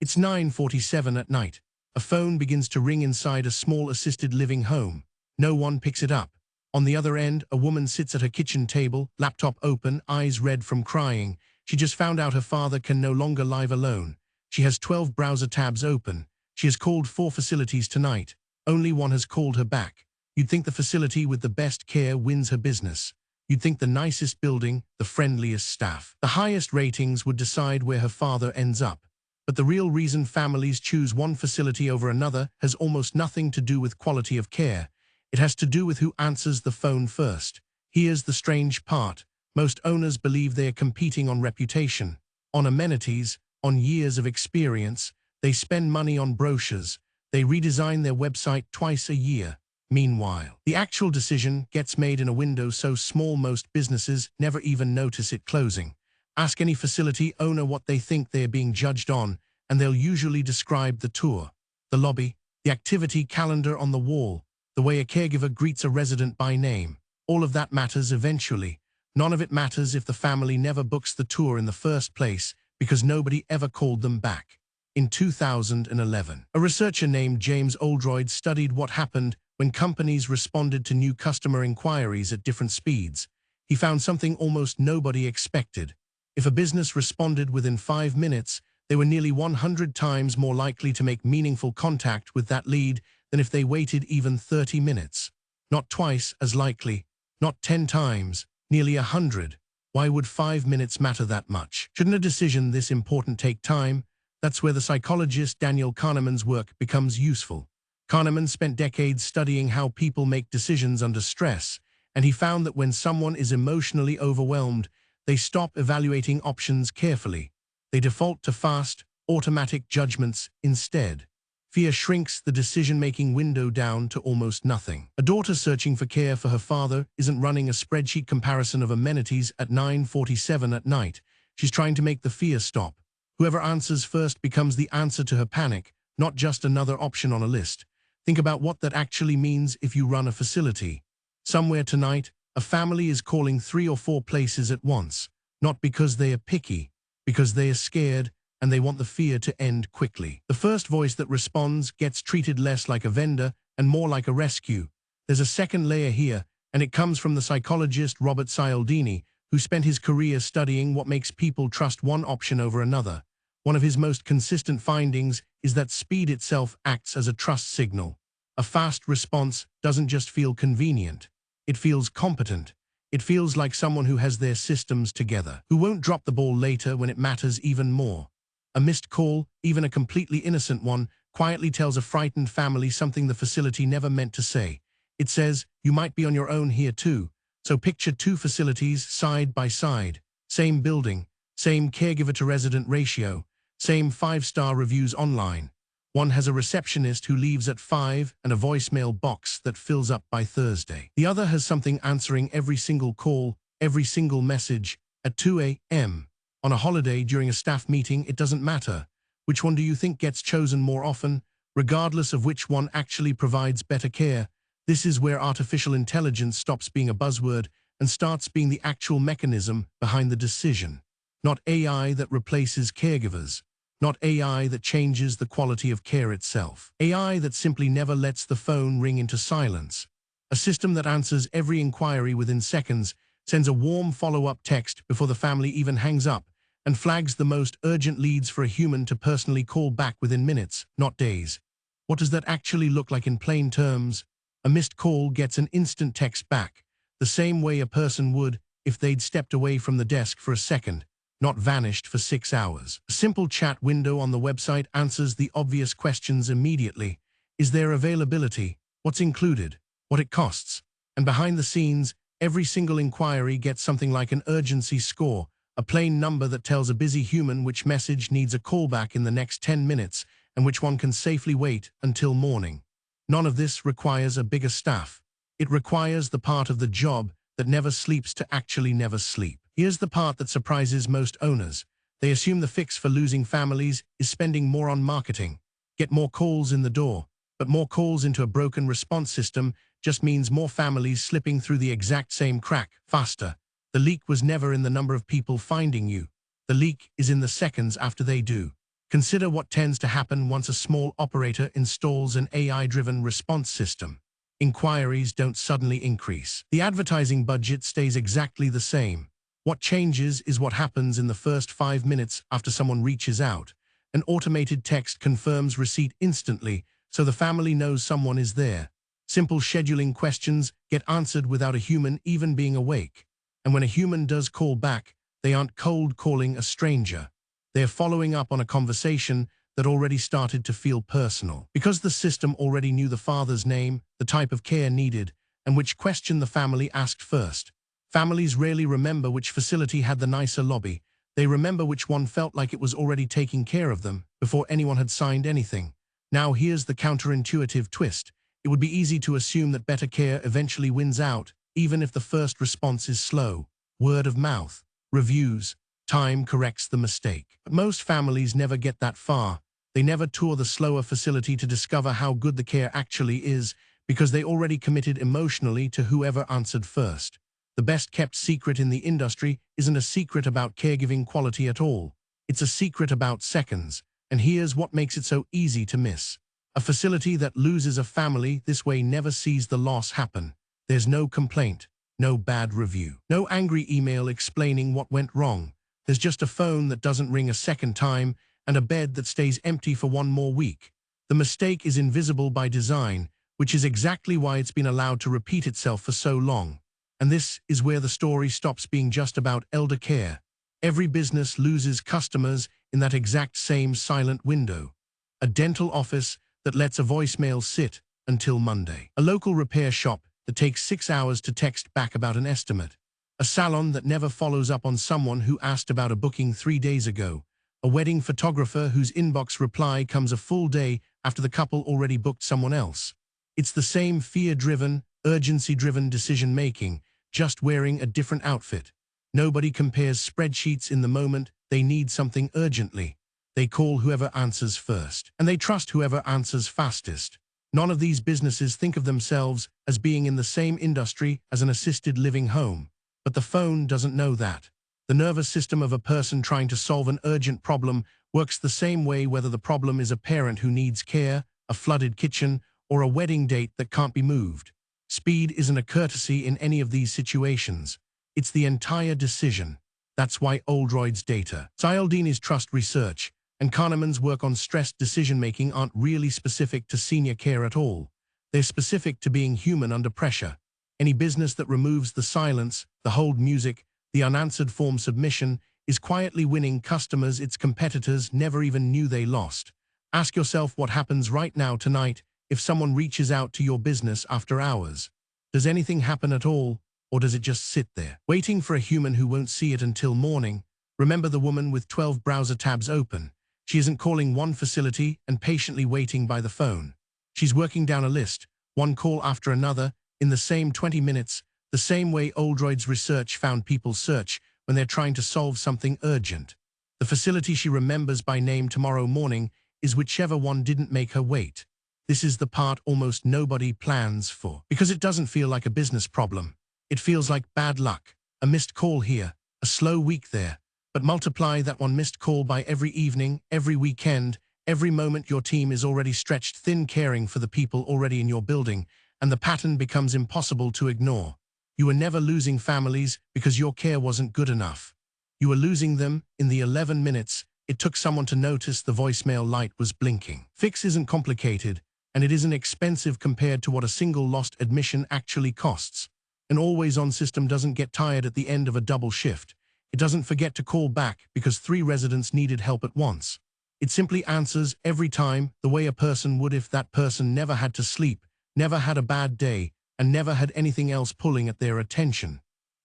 It's 9:47 at night. A phone begins to ring inside a small assisted living home. No one picks it up. On the other end, a woman sits at her kitchen table, laptop open, eyes red from crying. She just found out her father can no longer live alone. She has 12 browser tabs open. She has called 4 facilities tonight. Only one has called her back. You'd think the facility with the best care wins her business. You'd think the nicest building, the friendliest staff, the highest ratings would decide where her father ends up. But the real reason families choose one facility over another has almost nothing to do with quality of care. It has to do with who answers the phone first. Here's the strange part. Most owners believe they are competing on reputation, on amenities, on years of experience. They spend money on brochures. They redesign their website twice a year. Meanwhile, the actual decision gets made in a window so small most businesses never even notice it closing. Ask any facility owner what they think they are being judged on, and they'll usually describe the tour, the lobby, the activity calendar on the wall, the way a caregiver greets a resident by name. All of that matters eventually. None of it matters if the family never books the tour in the first place because nobody ever called them back. In 2011, a researcher named James Oldroyd studied what happened when companies responded to new customer inquiries at different speeds. He found something almost nobody expected. If a business responded within 5 minutes, they were nearly 100 times more likely to make meaningful contact with that lead than if they waited even 30 minutes. Not twice as likely, not 10 times, nearly 100. Why would 5 minutes matter that much? Shouldn't a decision this important take time? That's where the psychologist Daniel Kahneman's work becomes useful. Kahneman spent decades studying how people make decisions under stress, and he found that when someone is emotionally overwhelmed, they stop evaluating options carefully. They default to fast, automatic judgments instead. Fear shrinks the decision-making window down to almost nothing. A daughter searching for care for her father isn't running a spreadsheet comparison of amenities at 9:47 at night. She's trying to make the fear stop. Whoever answers first becomes the answer to her panic, not just another option on a list. Think about what that actually means if you run a facility. Somewhere tonight, a family is calling 3 or 4 places at once, not because they are picky, because they are scared and they want the fear to end quickly. The first voice that responds gets treated less like a vendor and more like a rescue. There's a second layer here, and it comes from the psychologist Robert Cialdini, who spent his career studying what makes people trust one option over another. One of his most consistent findings is that speed itself acts as a trust signal. A fast response doesn't just feel convenient. It feels competent. It feels like someone who has their systems together, who won't drop the ball later when it matters even more. A missed call, even a completely innocent one, quietly tells a frightened family something the facility never meant to say. It says, you might be on your own here too. So picture 2 facilities side by side. Same building, same caregiver-to-resident ratio, same 5-star reviews online. One has a receptionist who leaves at 5 and a voicemail box that fills up by Thursday. The other has something answering every single call, every single message, at 2 a.m. On a holiday during a staff meeting, it doesn't matter. Which one do you think gets chosen more often, regardless of which one actually provides better care? This is where artificial intelligence stops being a buzzword and starts being the actual mechanism behind the decision. Not AI that replaces caregivers. Not AI that changes the quality of care itself. AI that simply never lets the phone ring into silence. A system that answers every inquiry within seconds, sends a warm follow-up text before the family even hangs up, and flags the most urgent leads for a human to personally call back within minutes, not days. What does that actually look like in plain terms? A missed call gets an instant text back, the same way a person would if they'd stepped away from the desk for a second, not vanished for 6 hours. A simple chat window on the website answers the obvious questions immediately. Is there availability? What's included? What it costs? And behind the scenes, every single inquiry gets something like an urgency score, a plain number that tells a busy human which message needs a callback in the next 10 minutes and which one can safely wait until morning. None of this requires a bigger staff. It requires the part of the job that never sleeps to actually never sleep. Here's the part that surprises most owners. They assume the fix for losing families is spending more on marketing. Get more calls in the door. But more calls into a broken response system just means more families slipping through the exact same crack, faster. The leak was never in the number of people finding you. The leak is in the seconds after they do. Consider what tends to happen once a small operator installs an AI-driven response system. Inquiries don't suddenly increase. The advertising budget stays exactly the same. What changes is what happens in the first 5 minutes after someone reaches out. An automated text confirms receipt instantly, so the family knows someone is there. Simple scheduling questions get answered without a human even being awake. And when a human does call back, they aren't cold calling a stranger. They're following up on a conversation that already started to feel personal. Because the system already knew the father's name, the type of care needed, and which question the family asked first. Families rarely remember which facility had the nicer lobby. They remember which one felt like it was already taking care of them before anyone had signed anything. Now here's the counterintuitive twist. It would be easy to assume that better care eventually wins out, even if the first response is slow. Word of mouth, reviews, time corrects the mistake. But most families never get that far. They never tour the slower facility to discover how good the care actually is, because they already committed emotionally to whoever answered first. The best-kept secret in the industry isn't a secret about caregiving quality at all. It's a secret about seconds, and here's what makes it so easy to miss. A facility that loses a family this way never sees the loss happen. There's no complaint, no bad review, no angry email explaining what went wrong. There's just a phone that doesn't ring a second time and a bed that stays empty for one more week. The mistake is invisible by design, which is exactly why it's been allowed to repeat itself for so long. And this is where the story stops being just about elder care. Every business loses customers in that exact same silent window. A dental office that lets a voicemail sit until Monday. A local repair shop that takes 6 hours to text back about an estimate. A salon that never follows up on someone who asked about a booking 3 days ago. A wedding photographer whose inbox reply comes a full day after the couple already booked someone else. It's the same fear-driven, urgency-driven decision-making, just wearing a different outfit. Nobody compares spreadsheets in the moment they need something urgently. They call whoever answers first, and they trust whoever answers fastest. None of these businesses think of themselves as being in the same industry as an assisted living home, but the phone doesn't know that. The nervous system of a person trying to solve an urgent problem works the same way whether the problem is a parent who needs care, a flooded kitchen, or a wedding date that can't be moved. Speed isn't a courtesy in any of these situations. It's the entire decision. That's why Oldroyd's data, Cialdini's trust research, and Kahneman's work on stressed decision-making aren't really specific to senior care at all. They're specific to being human under pressure. Any business that removes the silence, the hold music, the unanswered form submission is quietly winning customers its competitors never even knew they lost. Ask yourself what happens right now tonight if someone reaches out to your business after hours. Does anything happen at all, or does it just sit there, waiting for a human who won't see it until morning? Remember the woman with 12 browser tabs open. She isn't calling one facility and patiently waiting by the phone. She's working down a list, one call after another, in the same 20 minutes, the same way Oldroyd's research found people search when they're trying to solve something urgent. The facility she remembers by name tomorrow morning is whichever one didn't make her wait. This is the part almost nobody plans for, because it doesn't feel like a business problem. It feels like bad luck, a missed call here, a slow week there. But multiply that one missed call by every evening, every weekend, every moment your team is already stretched thin caring for the people already in your building, and the pattern becomes impossible to ignore. You are never losing families because your care wasn't good enough. You are losing them in the 11 minutes it took someone to notice the voicemail light was blinking. Fix isn't complicated, and it isn't expensive compared to what a single lost admission actually costs. An always-on system doesn't get tired at the end of a double shift. It doesn't forget to call back because 3 residents needed help at once. It simply answers every time the way a person would if that person never had to sleep, never had a bad day, and never had anything else pulling at their attention.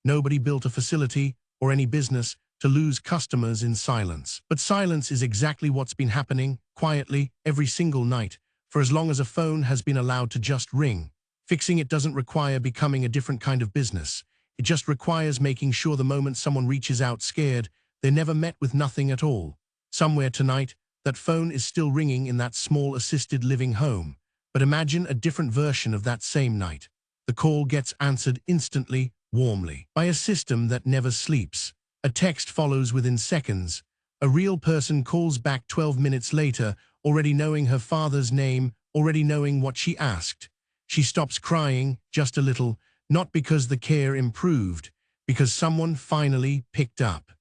Nobody built a facility or any business to lose customers in silence. But silence is exactly what's been happening, quietly, every single night, for as long as a phone has been allowed to just ring. Fixing it doesn't require becoming a different kind of business. It just requires making sure the moment someone reaches out scared, they're never met with nothing at all. Somewhere tonight, that phone is still ringing in that small assisted living home. But imagine a different version of that same night. The call gets answered instantly, warmly, by a system that never sleeps. A text follows within seconds. A real person calls back 12 minutes later, already knowing her father's name, already knowing what she asked. She stops crying, just a little, not because the care improved, because someone finally picked up.